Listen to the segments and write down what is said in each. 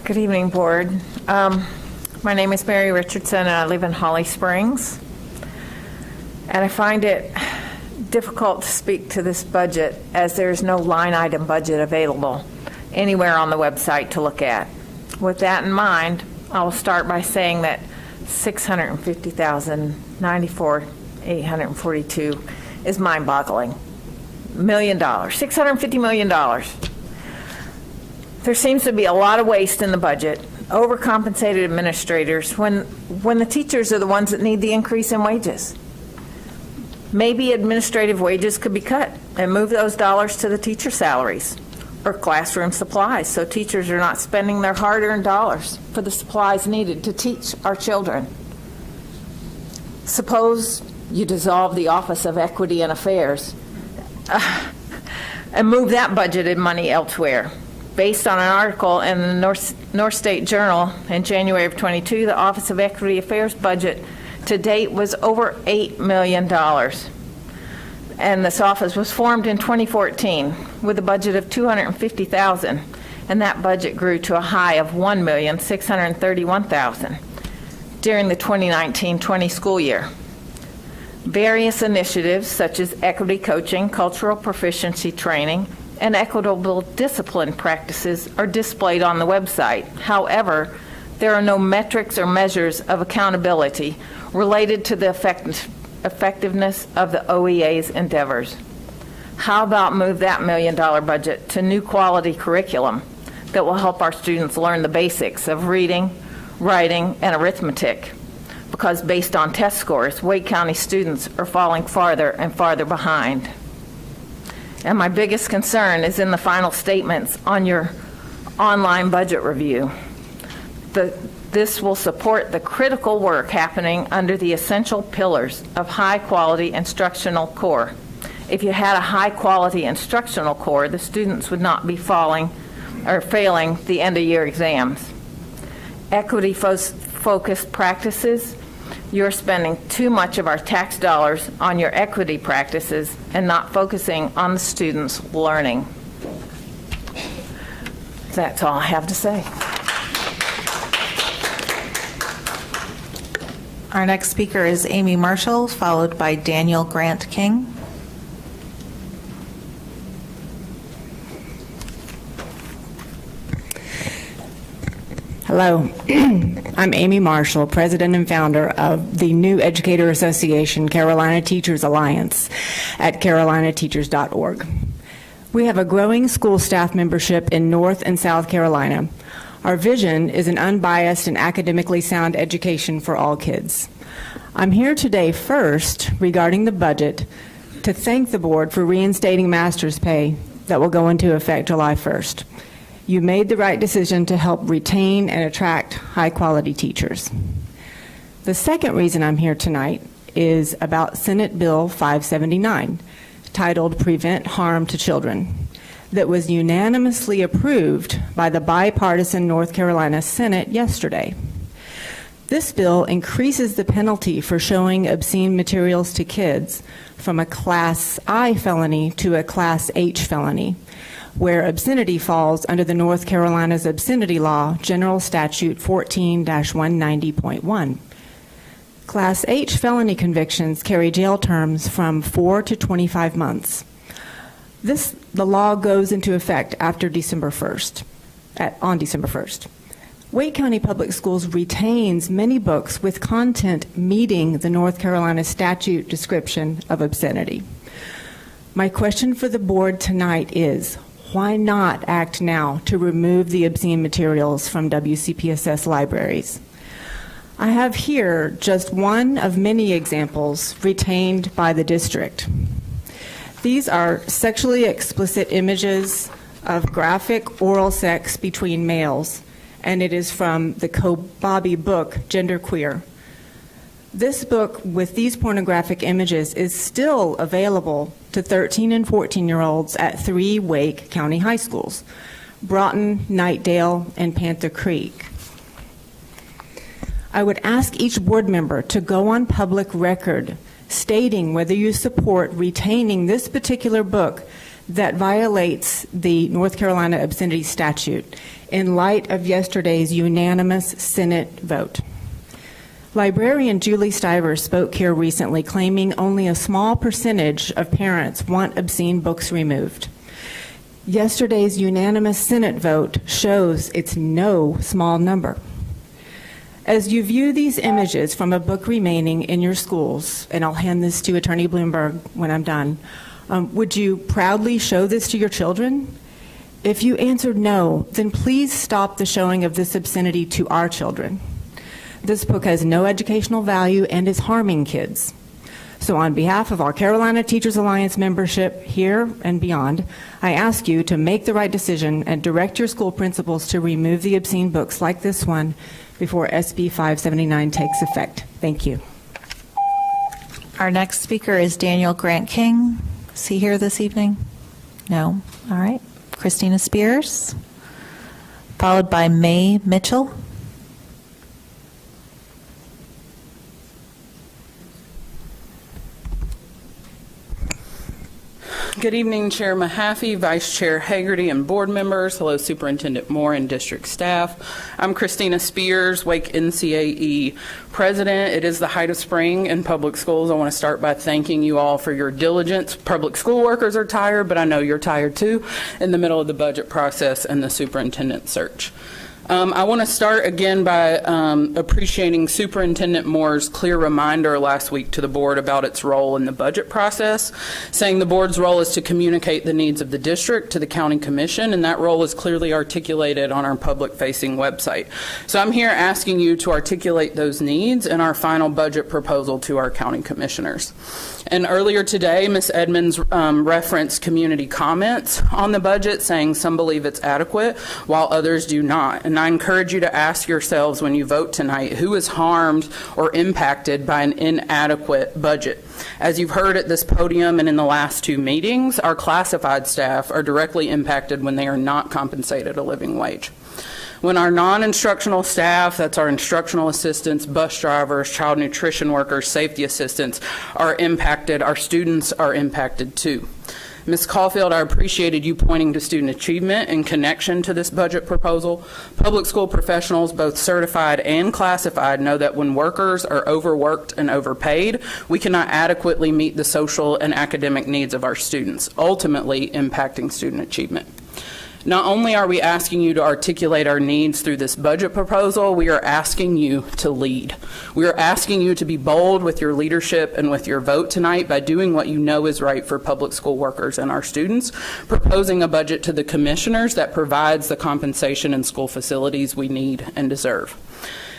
Good evening, Board. My name is Mary Richardson, and I live in Holly Springs. And I find it difficult to speak to this budget as there is no line item budget available anywhere on the website to look at. With that in mind, I will start by saying that $650,094,842 is mind-boggling. $1 million, $650 million. There seems to be a lot of waste in the budget, overcompensated administrators when the teachers are the ones that need the increase in wages. Maybe administrative wages could be cut and move those dollars to the teacher salaries or classroom supplies so teachers are not spending their hard-earned dollars for the supplies needed to teach our children. Suppose you dissolve the Office of Equity and Affairs and move that budgeted money elsewhere. Based on an article in the North State Journal in January of 22, the Office of Equity Affairs budget to date was over $8 million. And this office was formed in 2014 with a budget of $250,000, and that budget grew to a high of $1,631,000 during the 2019-20 school year. Various initiatives such as equity coaching, cultural proficiency training, and equitable discipline practices are displayed on the website. However, there are no metrics or measures of accountability related to the effectiveness of the OEA's endeavors. How about move that $1 million budget to new quality curriculum that will help our students learn the basics of reading, writing, and arithmetic? Because based on test scores, Wake County students are falling farther and farther behind. And my biggest concern is in the final statements on your online budget review. This will support the critical work happening under the essential pillars of high-quality instructional core. If you had a high-quality instructional core, the students would not be failing the end-of-year exams. Equity-focused practices, you're spending too much of our tax dollars on your equity practices and not focusing on the students' learning. That's all I have to say. Our next speaker is Amy Marshall, followed by Daniel Grant King. Hello, I'm Amy Marshall, President and founder of the New Educator Association Carolina Teachers Alliance at carolinateachers.org. We have a growing school staff membership in North and South Carolina. Our vision is an unbiased and academically sound education for all kids. I'm here today first regarding the budget to thank the board for reinstating master's pay that will go into effect July 1st. You made the right decision to help retain and attract high-quality teachers. The second reason I'm here tonight is about Senate Bill 579, titled Prevent Harm to Children, that was unanimously approved by the bipartisan North Carolina Senate yesterday. This bill increases the penalty for showing obscene materials to kids from a Class I felony to a Class H felony, where obscenity falls under the North Carolina's obscenity law, General Statute 14-190.1. Class H felony convictions carry jail terms from 4 to 25 months. The law goes into effect after December 1st, on December 1st. Wake County Public Schools retains many books with content meeting the North Carolina statute description of obscenity. My question for the board tonight is, why not act now to remove the obscene materials from WCPSS libraries? I have here just one of many examples retained by the district. These are sexually explicit images of graphic oral sex between males, and it is from the Kobabe book, Genderqueer. This book with these pornographic images is still available to 13 and 14-year-olds at 3 Wake County high schools, Broughton, Knightdale, and Panther Creek. I would ask each board member to go on public record stating whether you support retaining this particular book that violates the North Carolina obscenity statute in light of yesterday's unanimous Senate vote. Librarian Julie Stivers spoke here recently claiming only a small percentage of parents want obscene books removed. Yesterday's unanimous Senate vote shows it's no small number. As you view these images from a book remaining in your schools, and I'll hand this to Attorney Bloomberg when I'm done, would you proudly show this to your children? If you answered no, then please stop the showing of this obscenity to our children. This book has no educational value and is harming kids. So on behalf of our Carolina Teachers Alliance membership here and beyond, I ask you to make the right decision and direct your school principals to remove the obscene books like this one before SB 579 takes effect. Thank you. Our next speaker is Daniel Grant King. Is he here this evening? No? All right. Christina Spears, followed by May Mitchell. Good evening, Chair Mahaffey, Vice Chair Hagerty, and board members. Hello, Superintendent Moore and district staff. I'm Christina Spears, Wake NCAE President. It is the height of spring in public schools. I want to start by thanking you all for your diligence. Public school workers are tired, but I know you're tired too in the middle of the budget process and the superintendent search. I want to start again by appreciating Superintendent Moore's clear reminder last week to the board about its role in the budget process, saying the board's role is to communicate the needs of the district to the county commission, and that role is clearly articulated on our public-facing website. So I'm here asking you to articulate those needs in our final budget proposal to our county commissioners. And earlier today, Ms. Edmonds referenced community comments on the budget, saying some believe it's adequate while others do not. And I encourage you to ask yourselves when you vote tonight, who is harmed or impacted by an inadequate budget? As you've heard at this podium and in the last two meetings, our classified staff are directly impacted when they are not compensated a living wage. When our non-instructional staff, that's our instructional assistants, bus drivers, child nutrition workers, safety assistants, are impacted, our students are impacted too. Ms. Caulfield, I appreciated you pointing to student achievement in connection to this budget proposal. Public school professionals, both certified and classified, know that when workers are overworked and overpaid, we cannot adequately meet the social and academic needs of our students, ultimately impacting student achievement. Not only are we asking you to articulate our needs through this budget proposal, we are asking you to lead. We are asking you to be bold with your leadership and with your vote tonight by doing what you know is right for public school workers and our students, proposing a budget to the commissioners that provides the compensation and school facilities we need and deserve.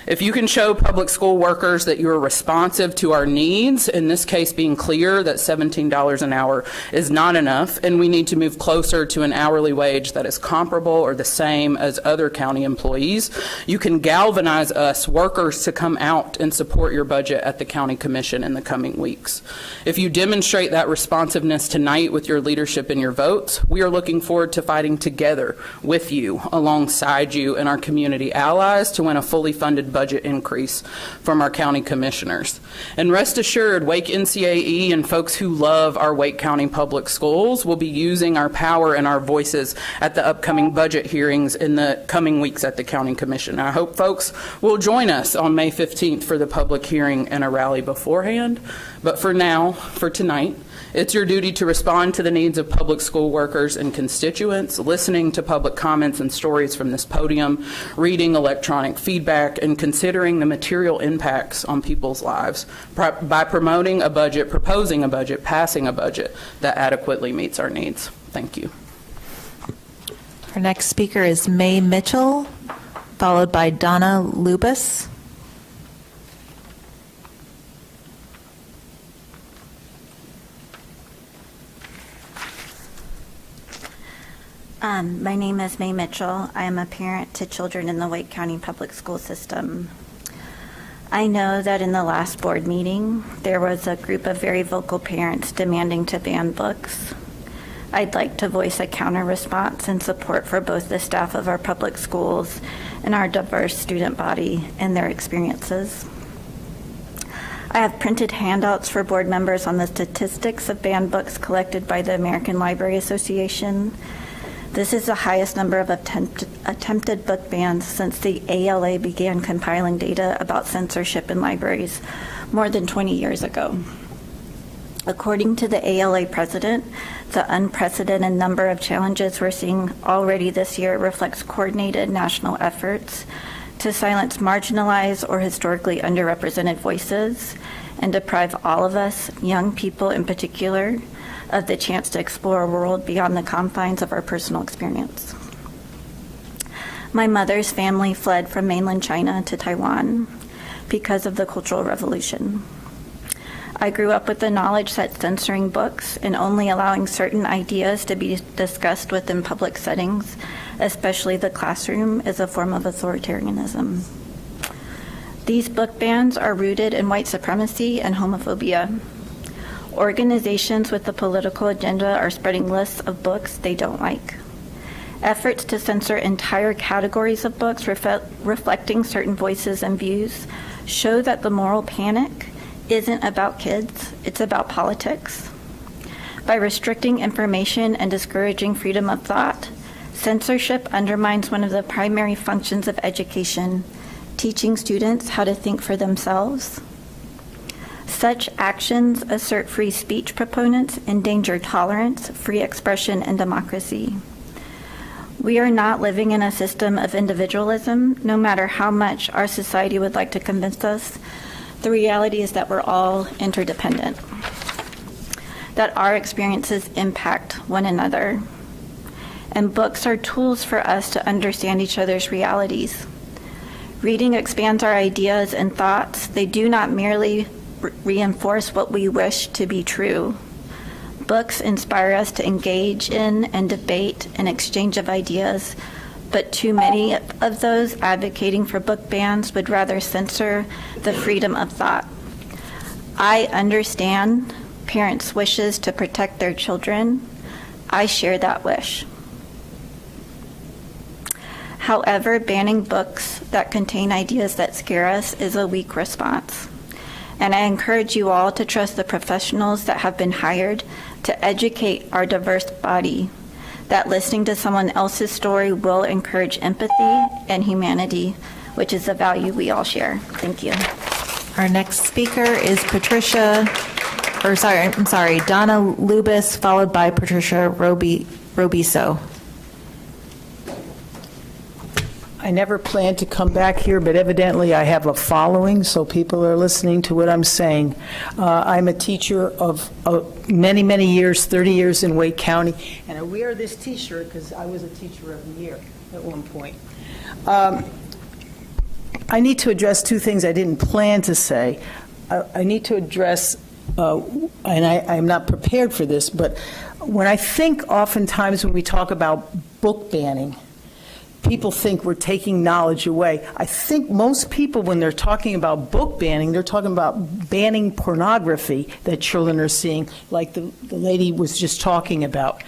If you can show public school workers that you are responsive to our needs, in this case being clear that $17 an hour is not enough and we need to move closer to an hourly wage that is comparable or the same as other county employees, you can galvanize us workers to come out and support your budget at the county commission in the coming weeks. If you demonstrate that responsiveness tonight with your leadership and your votes, we are looking forward to fighting together with you, alongside you and our community allies to win a fully funded budget increase from our county commissioners. And rest assured, Wake NCAE and folks who love our Wake County Public Schools will be using our power and our voices at the upcoming budget hearings in the coming weeks at the county commission. I hope folks will join us on May 15th for the public hearing and a rally beforehand. But for now, for tonight, it's your duty to respond to the needs of public school workers and constituents, listening to public comments and stories from this podium, reading electronic feedback, and considering the material impacts on people's lives by promoting a budget, proposing a budget, passing a budget that adequately meets our needs. Thank you. Our next speaker is May Mitchell, followed by Donna Lubis. My name is May Mitchell. I am a parent to children in the Wake County Public School System. I know that in the last board meeting, there was a group of very vocal parents demanding to ban books. I'd like to voice a counter response and support for both the staff of our public schools and our diverse student body and their experiences. I have printed handouts for board members on the statistics of banned books collected by the American Library Association. This is the highest number of attempted book bans since the ALA began compiling data about censorship in libraries more than 20 years ago. According to the ALA president, the unprecedented number of challenges we're seeing already this year reflects coordinated national efforts to silence marginalized or historically underrepresented voices and deprive all of us, young people in particular, of the chance to explore a world beyond the confines of our personal experience. My mother's family fled from mainland China to Taiwan because of the Cultural Revolution. I grew up with the knowledge that censoring books and only allowing certain ideas to be discussed within public settings, especially the classroom, is a form of authoritarianism. These book bans are rooted in white supremacy and homophobia. Organizations with a political agenda are spreading lists of books they don't like. Efforts to censor entire categories of books reflecting certain voices and views show that the moral panic isn't about kids, it's about politics. By restricting information and discouraging freedom of thought, censorship undermines one of the primary functions of education, teaching students how to think for themselves. Such actions assert free speech proponents, endanger tolerance, free expression, and democracy. We are not living in a system of individualism, no matter how much our society would like to convince us. The reality is that we're all interdependent, that our experiences impact one another, and books are tools for us to understand each other's realities. Reading expands our ideas and thoughts. They do not merely reinforce what we wish to be true. Books inspire us to engage in and debate an exchange of ideas, but too many of those advocating for book bans would rather censor the freedom of thought. I understand parents' wishes to protect their children. I share that wish. However, banning books that contain ideas that scare us is a weak response. And I encourage you all to trust the professionals that have been hired to educate our diverse body, that listening to someone else's story will encourage empathy and humanity, which is a value we all share. Thank you. Our next speaker is Donna Lubis, followed by Patricia Robiso. I never planned to come back here, but evidently I have a following, so people are listening to what I'm saying. I'm a teacher of many, many years, 30 years in Wake County, and I wear this T-shirt because I was a teacher of the year at one point. I need to address two things I didn't plan to say. I need to address, and I'm not prepared for this, but when I think oftentimes when we talk about book banning, people think we're taking knowledge away. I think most people, when they're talking about book banning, they're talking about banning pornography that children are seeing, like the lady was just talking about.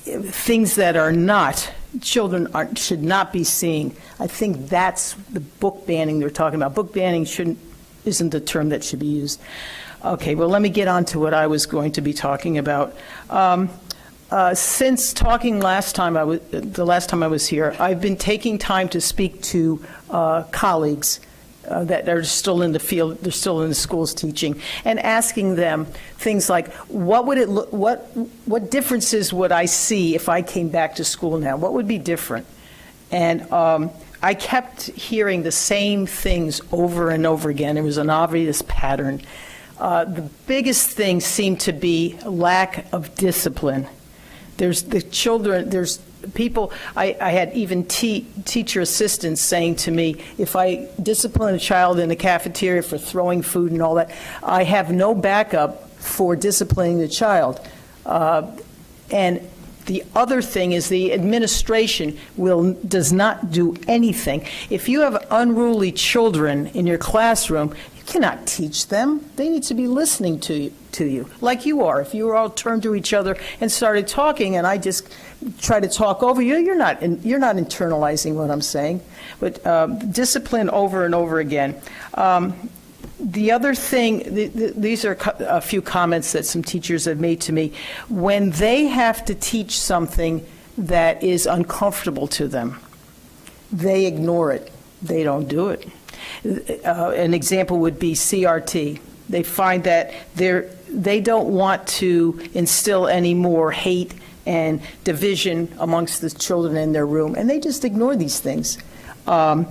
Things that are not, should not be seeing. I think that's the book banning they're talking about. Book banning isn't the term that should be used. Okay, well, let me get on to what I was going to be talking about. Since talking the last time I was here, I've been taking time to speak to colleagues that are still in the field, they're still in the schools teaching, and asking them things like, what would it look, what differences would I see if I came back to school now? What would be different? And I kept hearing the same things over and over again. There was an obvious pattern. The biggest thing seemed to be lack of discipline. There's the children, there's people, I had even teacher assistants saying to me, if I discipline a child in the cafeteria for throwing food and all that, I have no backup for disciplining the child. And the other thing is the administration does not do anything. If you have unruly children in your classroom, you cannot teach them. They need to be listening to you, like you are. If you were all turned to each other and started talking, and I just try to talk over you, you're not internalizing what I'm saying. But discipline over and over again. The other thing, these are a few comments that some teachers have made to me. When they have to teach something that is uncomfortable to them, they ignore it. They don't do it. An example would be CRT. They find that they don't want to instill any more hate and division amongst the children in their room, and they just ignore these things. Oh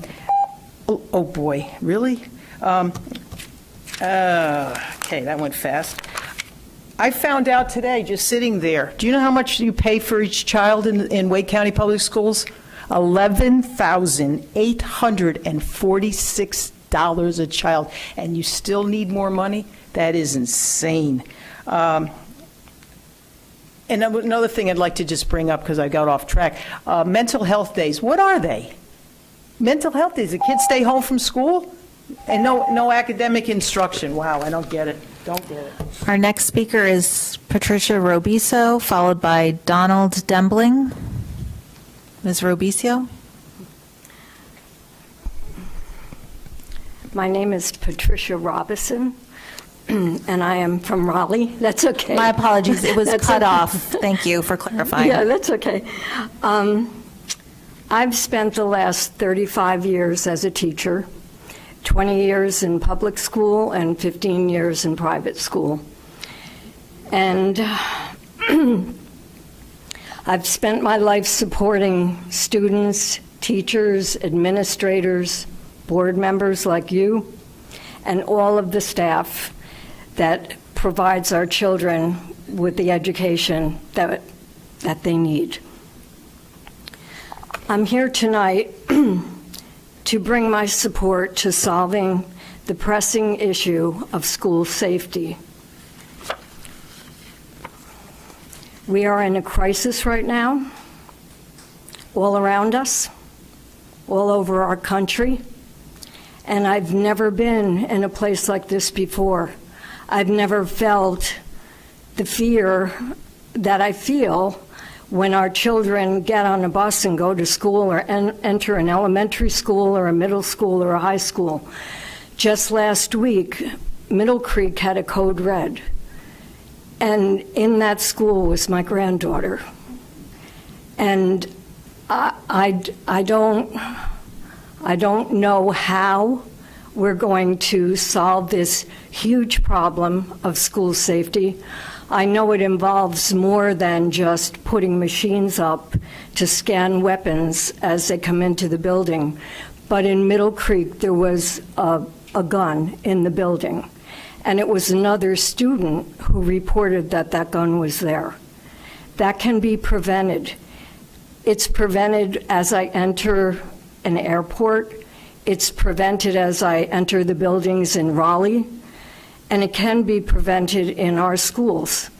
boy, really? Okay, that went fast. I found out today, just sitting there, do you know how much you pay for each child in Wake County Public Schools? $11,846 a child, and you still need more money? That is insane. And another thing I'd like to just bring up, because I got off track, mental health days. What are they? Mental health days. The kids stay home from school and no academic instruction. Wow, I don't get it. Don't get it. Our next speaker is Patricia Robiso, followed by Donald Dembling. Ms. Robiso? My name is Patricia Robison, and I am from Raleigh. That's okay. My apologies, it was That's cut okay. off. Thank you for clarifying. Yeah, that's okay. I've spent the last 35 years as a teacher, 20 years in public school and 15 years in private school. And I've spent my life supporting students, teachers, administrators, board members like you, and all of the staff that provides our children with the education that they need. I'm here tonight to bring my support to solving the pressing issue of school safety. We are in a crisis right now, all around us, all over our country, and I've never been in a place like this before. I've never felt the fear that I feel when our children get on a bus and go to school or enter an elementary school or a middle school or a high school. Just last week, Middle Creek had a code red, and in that school was my granddaughter. And I don't know how we're going to solve this huge problem of school safety. I know it involves more than just putting machines up to scan weapons as they come into the building. But in Middle Creek, there was a gun in the building, and it was another student who reported that that gun was there. That can be prevented. It's prevented as I enter an airport. It's prevented as I enter the buildings in Raleigh, and it can be prevented in our schools.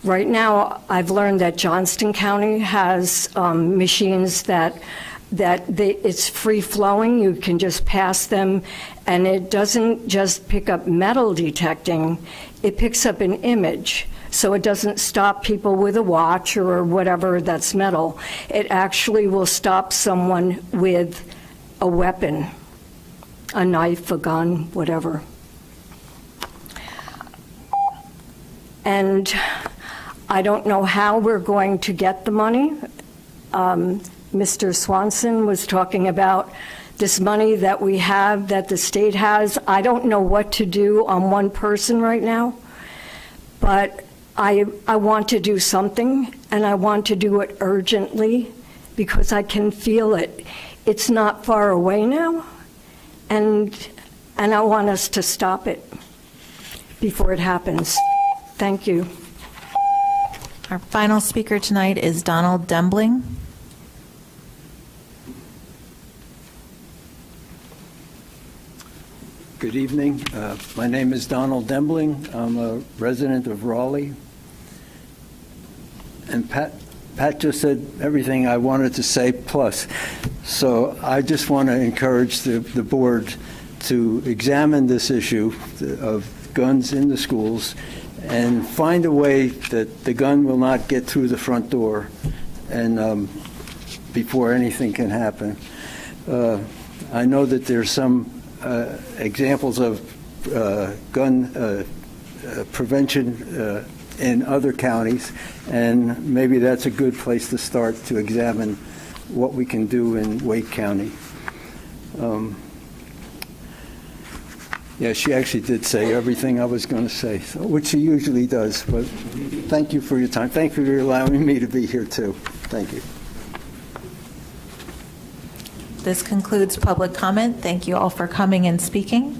Right now, I've learned that Johnston County has machines that it's free-flowing. You can just pass them, and it doesn't just pick up metal detecting, it picks up an image. So it doesn't stop people with a watch or whatever that's metal. It actually will stop someone with a weapon, a knife, a gun, whatever. And I don't know how we're going to get the money. Mr. Swanson was talking about this money that we have, that the state has. I don't know what to do on one person right now, but I want to do something, and I want to do it urgently because I can feel it. It's not far away now, and I want us to stop it before it happens. Thank you. Our final speaker tonight is Donald Dembling. Good evening. My name is Donald Dembling. I'm a resident of Raleigh. And Pat just said everything I wanted to say plus. So I just want to encourage the board to examine this issue of guns in the schools and find a way that the gun will not get through the front door and before anything can happen. I know that there's some examples of gun prevention in other counties, and maybe that's a good place to start to examine what we can do in Wake County. Yeah, she actually did say everything I was going to say, which she usually does, but thank you for your time. Thank you for allowing me to be here, too. Thank you. This concludes public comment. Thank you all for coming and speaking.